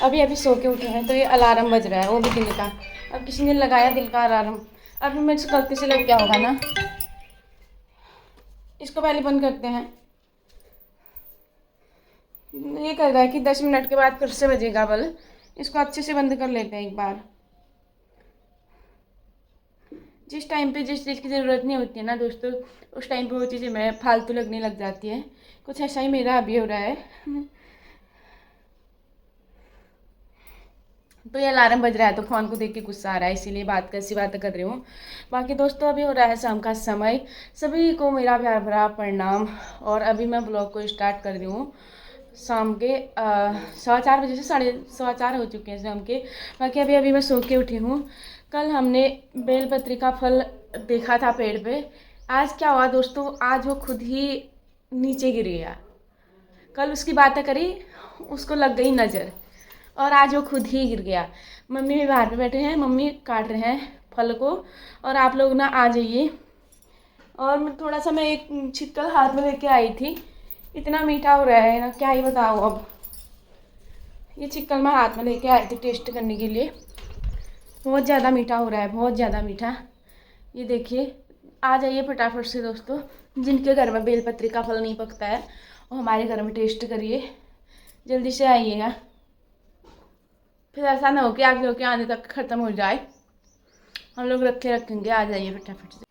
अभी अभी सो के उठे हैं तो ये अलार्म बज रहा है, वो भी दिल का। अब किसी ने लगाया दिल का अलार्म, अभी मेरे से गलती से लग गया होगा ना। इसको पहले बंद करते हैं। ये कर रहा है कि 10 मिनट के बाद फिर से बजेगा बल, इसको अच्छे से बंद कर लेते हैं एक बार। जिस टाइम पे जिस चीज़ की ज़रूरत नहीं होती है ना दोस्तों, उस टाइम पे वो चीज़ें मैं फालतू लगने लग जाती है। कुछ ऐसा ही मेरा अभी हो रहा है। तो ये अलार्म बज रहा है तो फ़ोन को देख के गुस्सा आ रहा है, इसीलिए ऐसी बातें कर रही हूँ। बाकी दोस्तों अभी हो रहा है शाम का समय, सभी को मेरा प्यार भरा प्रणाम। और अभी मैं ब्लॉग को स्टार्ट कर रही हूँ शाम के 4:15 बजे से 4:15 हो चुके हैं शाम के। बाकी अभी अभी मैं सो के उठी हूँ। कल हमने बेलपत्री का फल देखा था पेड़ पे, आज क्या हुआ दोस्तों, आज वो खुद ही नीचे गिर गया। कल उसकी बातें करी, उसको लग गई नज़र और आज वो खुद ही गिर गया। मम्मी भी बाहर पे बैठे हैं, मम्मी काट रहे हैं फल को, और आप लोग ना आ जाइए। और मैं एक छिक्कल हाथ में लेके आई थी, इतना मीठा हो रहा है ना क्या ही बताऊँ अब। ये छिक्कल मैं हाथ में लेके आई थी टेस्ट करने के लिए, बहुत ज़्यादा मीठा हो रहा है, बहुत ज़्यादा मीठा। ये देखिए, आ जाइए फटाफट से दोस्तों, जिनके घर में बेलपत्री का फल नहीं पकता है वो हमारे घर में टेस्ट करिए, जल्दी से आइएगा। फिर ऐसा ना हो कि आगे होके आने तक ख़त्म हो जाए, हम लोग रखेंगे। आ जाइए फटाफट से।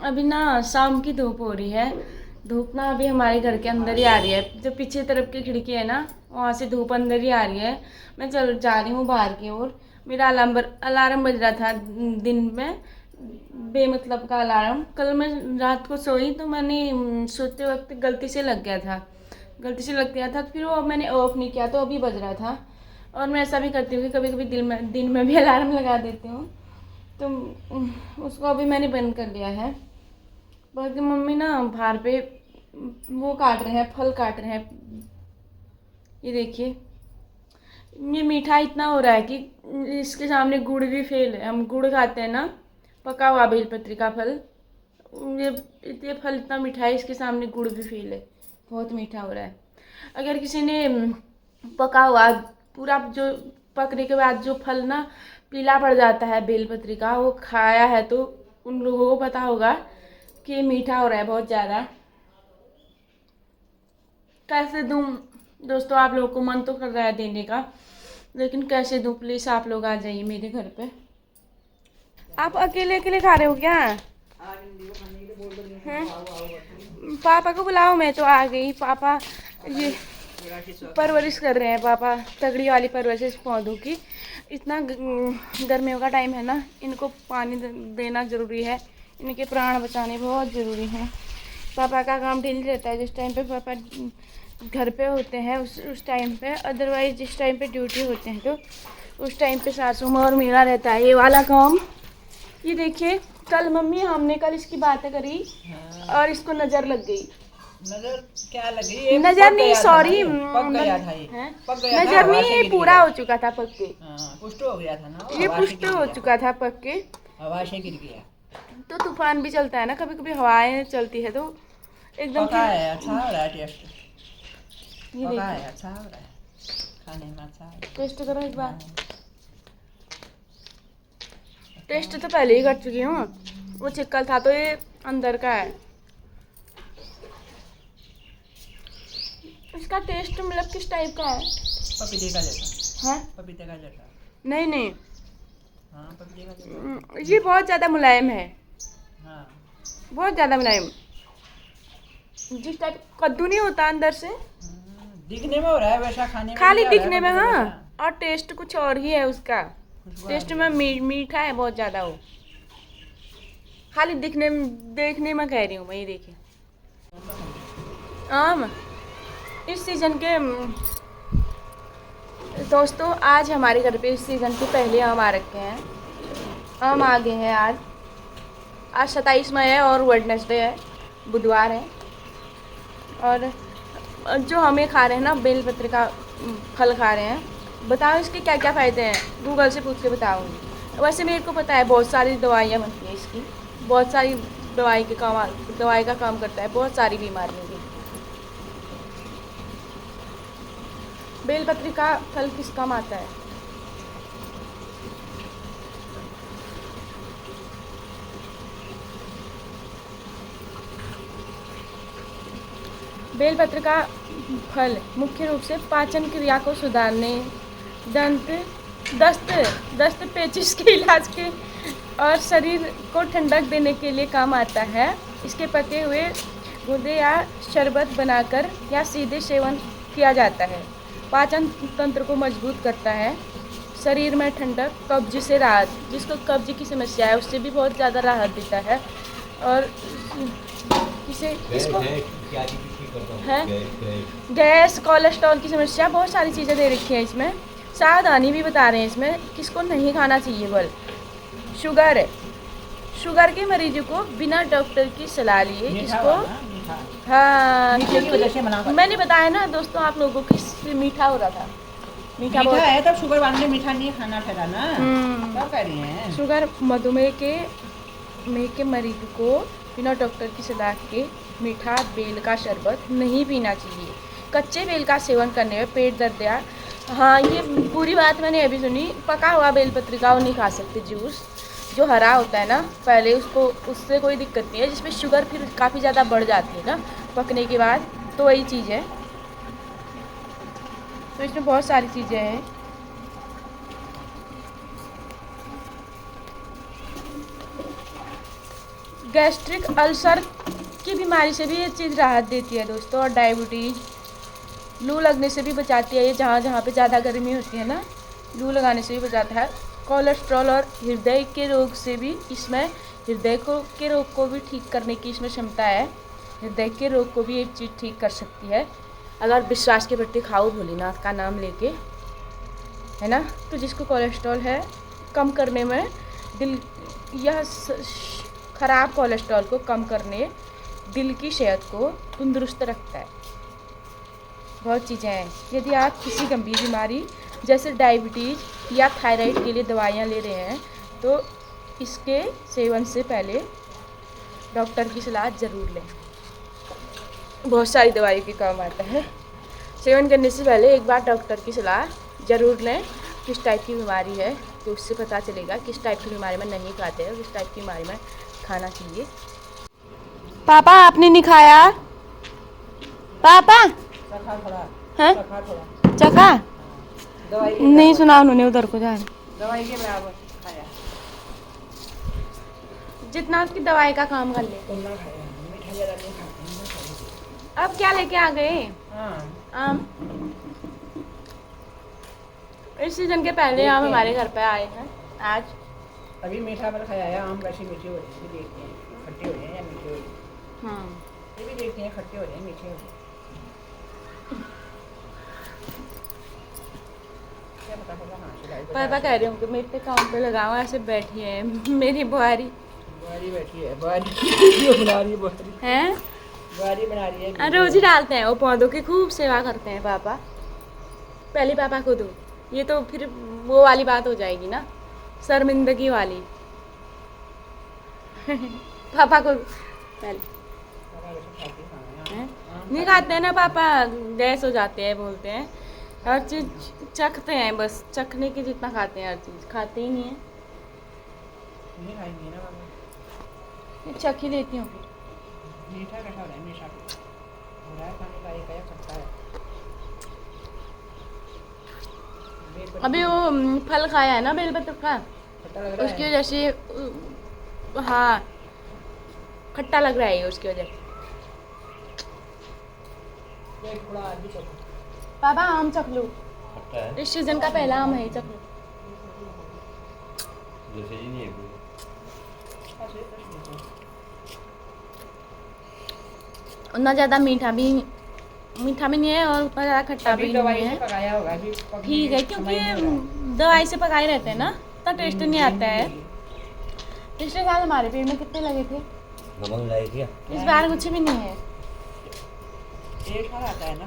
अभी ना शाम की धूप हो रही है, धूप ना अभी हमारे घर के अंदर ही आ रही है। जो पीछे तरफ की खिड़की है ना, वहाँ से धूप अंदर ही आ रही है। मैं चल जा रही हूँ बाहर की ओर। मेरा अलार्म बज रहा था दिन में, बेमतलब का अलार्म। कल मैं रात को सोई तो मैंने सोते वक्त गलती से लग गया था, फिर वो मैंने ऑफ नहीं किया तो अभी बज रहा था। और मैं ऐसा भी करती हूँ कि कभी कभी दिन में भी अलार्म लगा देती हूँ, तो उसको अभी मैंने बंद कर दिया है। बाकी मम्मी ना बाहर पे वो काट रहे हैं, फल काट रहे हैं। ये देखिए, ये मीठा इतना हो रहा है कि इसके सामने गुड़ भी फेल है। हम गुड़ खाते हैं ना, पका हुआ बेलपत्री का फल, ये फल इतना मीठा है, इसके सामने गुड़ भी फेल है, बहुत मीठा हो रहा है। अगर किसी ने पका हुआ पूरा जो पकने के बाद जो फल ना पीला पड़ जाता है बेलपत्री का, वो खाया है तो उन लोगों को पता होगा कि मीठा हो रहा है बहुत ज़्यादा। कैसे दूँ दोस्तों, आप लोगों को मन तो कर रहा है देने का, लेकिन कैसे दूँ, प्लीज़ आप लोग आ जाइए मेरे घर पे। आप अकेले अकेले खा रहे हो क्या? हैं? पापा को बुलाओ, मैं तो आ गई। पापा ये परवरिश कर रहे हैं, पापा तगड़ी वाली परवरिश पौधों की। इतना गर्मियों का टाइम है ना, इनको पानी देना ज़रूरी है, इनके प्राण बचाने बहुत ज़रूरी हैं। पापा का काम डेली रहता है, जिस टाइम पे पापा घर पे होते हैं उस टाइम पे, अदरवाइज जिस टाइम पे ड्यूटी होते हैं तो उस टाइम पे सासू माँ और मेरा रहता है ये वाला काम। ये देखिए, कल मम्मी हमने कल इसकी बातें करी और इसको नज़र लग गई। नजर क्या लगी? नज़र नहीं, सॉरी, पक गया था ये। पक गया था, नज़र हवा से नहीं, गिर पूरा गया। हो चुका था पक के। पुष्ट हो गया था ना, ये हवा से पुष्ट गिर हो गया। चुका था पक के। हवा से गिर गया तो तूफान भी चलता है ना, कभी कभी हवाएं चलती है तो एकदम पका है, अच्छा हो रहा है टेस्ट। ये पका देखिए, है, अच्छा हो रहा है, खाने में अच्छा है। टेस्ट करो एक बार। टेस्ट तो पहले ही कर चुकी हूँ, वो चिक्कल था तो ये अंदर का है। इसका टेस्ट मतलब किस टाइप का है? पपीते का जैसा। हाँ, पपीते का जैसा। नहीं नहीं, हाँ, पपीते का जैसा। ये बहुत ज़्यादा मुलायम है, हाँ, बहुत ज़्यादा मुलायम। जिस टाइप कद्दू नहीं होता अंदर से, दिखने में हो रहा है वैसा, खाने में खाली नहीं हो रहा है दिखने में। पपीते हाँ, जैसा। और टेस्ट कुछ और ही है उसका। खुशबू आ टेस्ट रही में है। मीठा है बहुत ज़्यादा वो, खाली दिखने में देखने में कह रही हूँ मैं। ये देखिए, आम इस सीज़न के दोस्तों, आज हमारे घर पे इस सीज़न के पहले आम आ रखे हैं। आम आ गए हैं आज 27 मई है और वेडनेसडे है, बुधवार है। और जो हमें खा रहे हैं ना, बेलपत्र का फल खा रहे हैं। बताओ इसके क्या क्या फ़ायदे हैं, गूगल से पूछ के बताऊँगी। वैसे मेरे को पता है, बहुत सारी दवाइयाँ बनती हैं इसकी, बहुत सारी दवाई का काम करता है बहुत सारी बीमारियों की। बेलपत्री का फल किस काम आता है? बेलपत्र का फल मुख्य रूप से पाचन क्रिया को सुधारने, दस्त पेचिश के इलाज के और शरीर को ठंडक देने के लिए काम आता है। इसके पके हुए गूदे या शरबत बनाकर या सीधे सेवन किया जाता है। पाचन तंत्र को मजबूत करता है, शरीर में ठंडक, कब्ज से राहत, जिसको कब्ज की समस्या है उससे भी बहुत ज़्यादा राहत देता है। और इसको है गैस, कोलेस्ट्रॉल की समस्या, बहुत सारी चीज़ें दे रखी है इसमें। सावधानी भी बता रहे हैं इसमें किसको नहीं खाना चाहिए। बल शुगर के मरीजों को बिना डॉक्टर की सलाह लिए इसको, हाँ क्योंकि मैंने बताया ना दोस्तों आप लोगों को कि मीठा हो रहा था, मीठा है तब शुगर वाले ने मीठा नहीं खाना ठहरा ना, क्या कह रही हैं? शुगर मधुमेह के मरीज को बिना डॉक्टर की सलाह के मीठा बेल का शरबत नहीं पीना चाहिए। कच्चे बेल का सेवन करने में पेट दर्द या, हाँ ये पूरी बात मैंने अभी सुनी। पका हुआ बेलपत्री का वो नहीं खा सकते, जूस जो हरा होता है ना पहले उसको, उससे कोई दिक्कत नहीं है। जिसमें शुगर फिर काफ़ी ज़्यादा बढ़ जाती है ना पकने के बाद, तो वही चीज़ है। तो इसमें बहुत सारी चीज़ें हैं। गैस्ट्रिक अल्सर की बीमारी से भी ये चीज़ राहत देती है दोस्तों। और डायबिटीज़, लू लगने से भी बचाती है। ये जहाँ जहाँ पे ज़्यादा गर्मी होती है ना, लू लगाने से भी बचाता है। कोलेस्ट्रॉल और हृदय के रोग से भी इसमें, के रोग को भी ठीक करने की इसमें क्षमता है। हृदय के रोग को भी एक चीज़ ठीक कर सकती है अगर विश्वास के प्रति खाओ भोलेनाथ का नाम लेके, है ना। तो जिसको कोलेस्ट्रॉल है कम करने में, दिल यह खराब कोलेस्ट्रॉल को कम करने, दिल की सेहत को तंदुरुस्त रखता है। बहुत चीज़ें हैं। यदि आप किसी गंभीर बीमारी जैसे डायबिटीज़ या थायराइड के लिए दवाइयाँ ले रहे हैं तो इसके सेवन से पहले डॉक्टर की सलाह ज़रूर लें। बहुत सारी दवाई के काम आता है। सेवन करने से पहले एक बार डॉक्टर की सलाह ज़रूर लें। किस टाइप की बीमारी है तो उससे पता चलेगा किस टाइप की बीमारी में नहीं खाते हैं, किस टाइप की बीमारी में खाना चाहिए। पापा आपने नहीं खाया? पापा हैं? चखा? नहीं सुना उन्होंने, उधर को जा दवाई के बराबर खाया, जितना उसकी दवाई का काम कर ले। उतना खाया, मीठा ज़्यादा नहीं खाते। अब क्या लेके आ गए? आम। इस सीजन के पहले आम हमारे घर पे आए हैं आज। अभी मीठा फल खाया है, आम कैसे मीठे हो रहे हैं देखते हैं, खट्टे हो रहे हैं या मीठे हो रहे हैं। ये भी देखते हैं खट्टे हो रहे हैं मीठे हो रहे हैं। क्या पता होगा। हाँ पापा कह रहे होंगे मेरे पे काम पे लगाओ, ऐसे बैठी है मेरी बुआरी बैठी है, बुआरी बना रही है, बुआरी बना रही है। रोज ही डालते हैं वो पौधों की, खूब सेवा करते हैं पापा। पहले पापा को दो, ये तो फिर वो वाली बात हो जाएगी ना, शर्मिंदगी वाली। पापा को पहले नहीं खाते हैं ना पापा, गैस हो जाते हैं बोलते हैं। हर चीज़ चखते हैं, बस चखने की जितना खाते हैं, हर चीज़ खाते ही नहीं है। नहीं खाएंगे ना बाबा, चख ही लेती हूँ। मीठा कैसा हो रहा है? मीठा हो रहा है, पानी का एक खट्टा है। अभी वो फल खाया है ना बेलपत्र का, खट्टा लग रहा है उसकी वजह से, हाँ खट्टा लग रहा है उसकी वजह। पापा आम चख लो, इस सीजन का पहला आम है, चख लो। उतना ज़्यादा मीठा भी नहीं है और उतना ज़्यादा खट्टा भी नहीं है, ठीक है। क्योंकि दवाई से पकाए रहते हैं ना, इतना टेस्ट नहीं आता है। पिछले साल हमारे पेड़ में कितने लगे थे, इस बार कुछ भी नहीं है। एक साल आता है ना,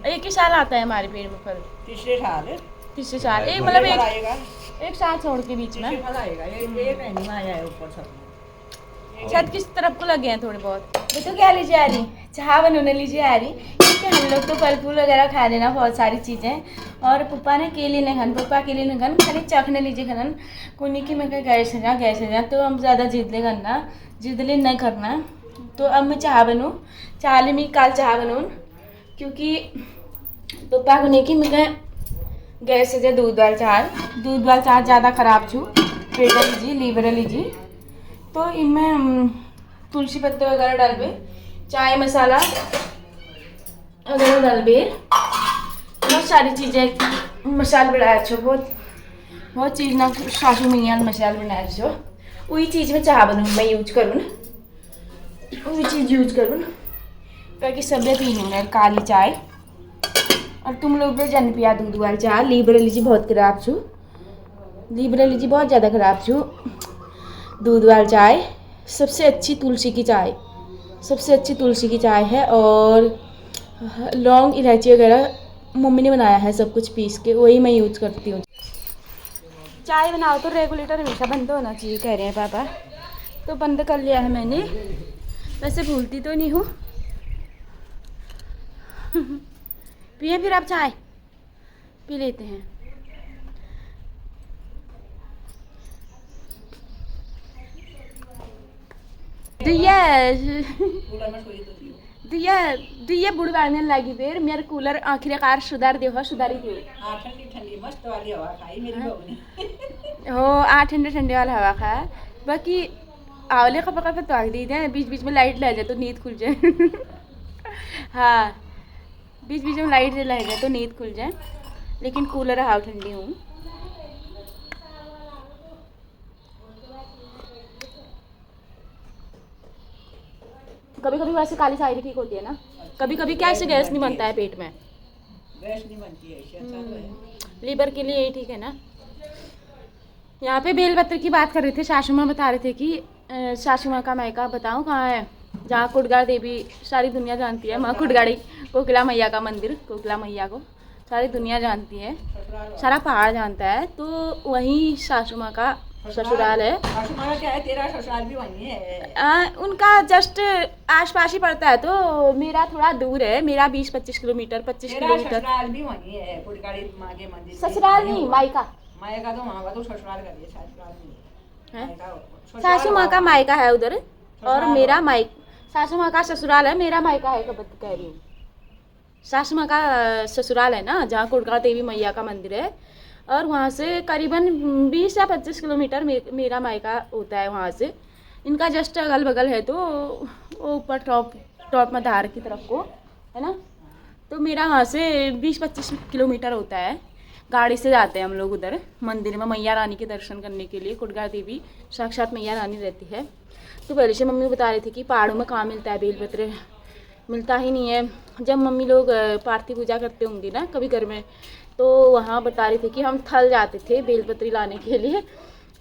एक ही साल आता है हमारे पेड़ में फल, तीसरे साल एक मतलब एक साल छोड़ के बीच में छत किस तरफ को लगे हैं थोड़े बहुत। बेटू क्या लीजिए आ रही, चाह बनने लीजिए आ रही। कि हम लोग तो फल फूल वगैरह खा लेना बहुत सारी चीज़ें, और पप्पा ने केले नहीं खान, पप्पा केले नहीं खान, खाली चखने लीजिए खान कोनी की मैं गैस जा तो हम ज़्यादा जिदले नहीं करना। तो अब मैं चाह बनूँ, चाह में काल चाह बनूँ, क्योंकि पप्पा को नहीं कि मैं गैस से दूध वाल चाह ज़्यादा ख़राब छू, पेट लीजिए लीवर लीजिए। तो इनमें तुलसी पत्ते वगैरह डालबे, चाय मसाला वगैरह डालबे, बहुत सारी चीज़ें मसाला बनाया छो, बहुत चीज़ ना सासू मैया मसाला बनाया छो, वही चीज़ में चाह बनूँ मैं यूज करूँ, वही चीज़ यूज करूँ, ताकि सब पीने काली चाय। और तुम लोग भी जन पिया दूध वाली चाह, लीवर लीजिए बहुत खराब छू, लीवर लीजिए बहुत ज़्यादा खराब छू। दूध वाली चाय सबसे अच्छी तुलसी की चाय, सबसे अच्छी तुलसी की चाय है। और लौंग इलायची वगैरह मम्मी ने बनाया है सब कुछ पीस के, वही मैं यूज करती हूँ। चाय बनाओ तो रेगुलेटर हमेशा बंद होना चाहिए कह रहे हैं पापा, तो बंद कर लिया है मैंने, वैसे भूलती तो नहीं हूँ। पिए फिर आप चाय पी लेते हैं। दिया बुढ़वाने लगी फिर मेरे कूलर आखिरकार सुधार दे सुधारी दे। ठंडी ठंडी मस्त वाली हवा खाई मेरी बहू ने। हो ठंडे ठंडे वाला हवा खा, बाकी आवले खपा खपा तो आग दी जाए, बीच बीच में लाइट लग जाए तो नींद खुल जाए। हाँ, बीच बीच में लाइट लग जाए तो नींद खुल जाए, लेकिन कूलर हवा ठंडी हूँ। कभी कभी वैसे काली चाय भी ठीक होती है ना, कभी कभी क्या ऐसे गैस नहीं बनता है पेट में, गैस नहीं बनती है, इससे अच्छा तो है। लीवर के लिए यही ठीक है ना। यहाँ पे बेलपत्र की बात कर रहे थे, सासू माँ बता रहे थे कि सासू माँ का मायका बताऊँ कहाँ है, जहाँ कुटगाड़ देवी सारी दुनिया जानती है, माँ कुटगाड़ी कोकिला मैया का मंदिर, कोकिला मैया को सारी दुनिया जानती है, सारा पहाड़ जानता है, तो वहीं सासू माँ का ससुराल है। हमारा क्या है, तेरा ससुराल भी वहीं है। उनका जस्ट आसपास ही पड़ता है, तो मेरा थोड़ा दूर है, मेरा 20-25 किलोमीटर 25 किलोमीटर। ससुराल भी वहीं है, कुटगाड़ी माँ के मंदिर। ससुराल नहीं, मायका। मायका तो वहाँ का तो ससुराल कर दिया, ससुराल नहीं है। सासू माँ का मायका है उधर, और मेरा सासू माँ का ससुराल है, मेरा मायका है, कब कह रही हूँ। सासू माँ का ससुराल है ना, जहाँ कुटगा देवी मैया का मंदिर है, और वहाँ से करीबन 20 या 25 किलोमीटर मेरा मायका होता है वहाँ से। इनका जस्ट अगल बगल है, तो वो ऊपर टॉप में धार की तरफ को है ना, तो मेरा वहाँ से 20-25 किलोमीटर होता है। गाड़ी से जाते हैं हम लोग उधर मंदिर में मैया रानी के दर्शन करने के लिए, कुटगा देवी साक्षात मैया रानी रहती है। तो पहले से मम्मी बता रही थी कि पहाड़ों में कहाँ मिलता है बेलपत्र, मिलता ही नहीं है। जब मम्मी लोग पार्थिव पूजा करते होंगे ना कभी घर में, तो वहाँ बता रही थी कि हम थल जाते थे बेलपत्री लाने के लिए,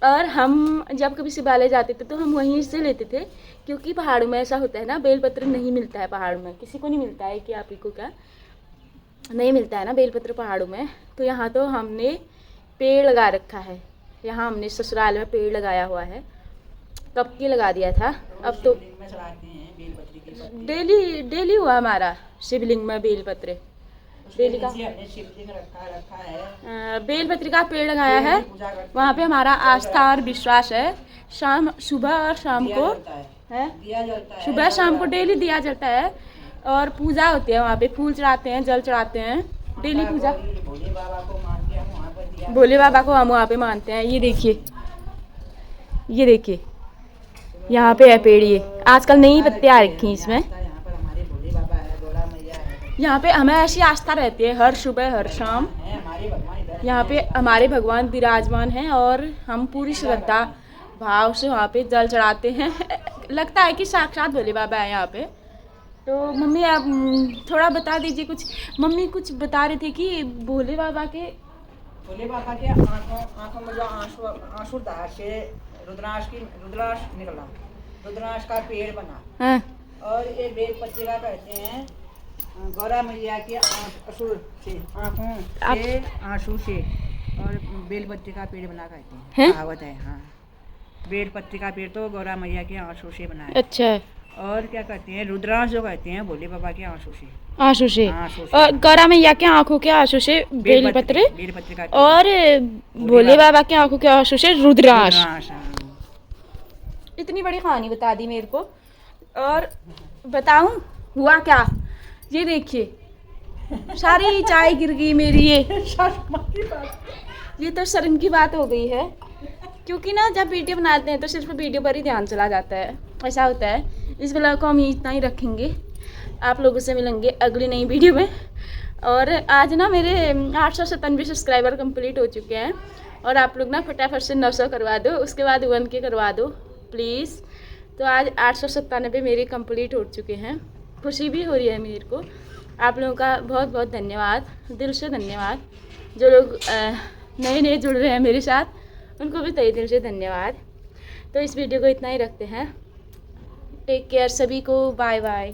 और हम जब कभी शिवालय जाते थे तो हम वहीं से लेते थे, क्योंकि पहाड़ों में ऐसा होता है ना, बेलपत्र नहीं मिलता है पहाड़ में, किसी को नहीं मिलता है, कि आप ही को क्या नहीं मिलता है ना बेलपत्र पहाड़ों में। तो यहाँ तो हमने पेड़ लगा रखा है, यहाँ हमने ससुराल में पेड़ लगाया हुआ है, कब की लगा दिया था, अब तो डेली हुआ हमारा शिवलिंग में बेलपत्र, डेली का रखा है। बेलपत्री का पेड़ लगाया है, वहाँ पे हमारा आस्था और विश्वास है। शाम सुबह और शाम को है, सुबह शाम को डेली दिया जाता है, और पूजा होती है वहाँ पे, फूल चढ़ाते हैं, जल चढ़ाते हैं, डेली पूजा। भोले बाबा को हम वहाँ पे मानते हैं। ये देखिए, ये देखिए यहाँ पे है पेड़, ये आजकल नई पत्ते आ रखी हैं इसमें। यहाँ पे हमें ऐसी आस्था रहती है, हर सुबह हर शाम यहाँ पे हमारे भगवान विराजमान हैं, और हम पूरी श्रद्धा भाव से वहाँ पे जल चढ़ाते हैं। लगता है कि साक्षात भोले बाबा है यहाँ पे। तो मम्मी आप थोड़ा बता दीजिए कुछ, मम्मी कुछ बता रहे थे कि भोले बाबा के आंखों में जो आंसू धार से रुद्राक्ष निकला, रुद्राक्ष का पेड़ बना। हाँ। और ये बेलपत्री का कहते हैं गौरा मैया के असुर से, आंखों से आंसू से, और बेलपत्री का पेड़ बना कहते हैं, कहावत है। हाँ, बेलपत्री का पेड़ तो गौरा मैया के आंसू से बना है। अच्छा। और क्या कहते हैं, रुद्रांश जो कहते हैं भोले बाबा के आंसू से। आंसू से। आंसू से। और गौरा मैया के आंखों के आंसू से बेलपत्र। बेलपत्र का और भोले बाबा के आंखों के आंसू से रुद्रांश। रुद्रांश, हाँ। इतनी बड़ी कहानी बता दी मेरे को। और बताऊं हुआ क्या, ये देखिए सारी चाय गिर गई मेरी। ये तो शर्म की बात हो गई है, क्योंकि ना जब वीडियो बनाते हैं तो सिर्फ वीडियो पर ही ध्यान चला जाता है, ऐसा होता है। इस ब्लॉग को हम इतना ही रखेंगे, आप लोगों से मिलेंगे अगली नई वीडियो में। और आज ना मेरे 897 सब्सक्राइबर कंप्लीट हो चुके हैं, और आप लोग ना फटाफट से 900 करवा दो, उसके बाद 1K करवा दो प्लीज़। तो आज 897 मेरे कंप्लीट हो चुके हैं, खुशी भी हो रही है मेरे को। आप लोगों का बहुत बहुत धन्यवाद, दिल से धन्यवाद। जो लोग नए नए जुड़ रहे हैं मेरे साथ, उनको भी तहे दिल से धन्यवाद। तो इस वीडियो को इतना ही रखते हैं। टेक केयर सभी को, बाय बाय।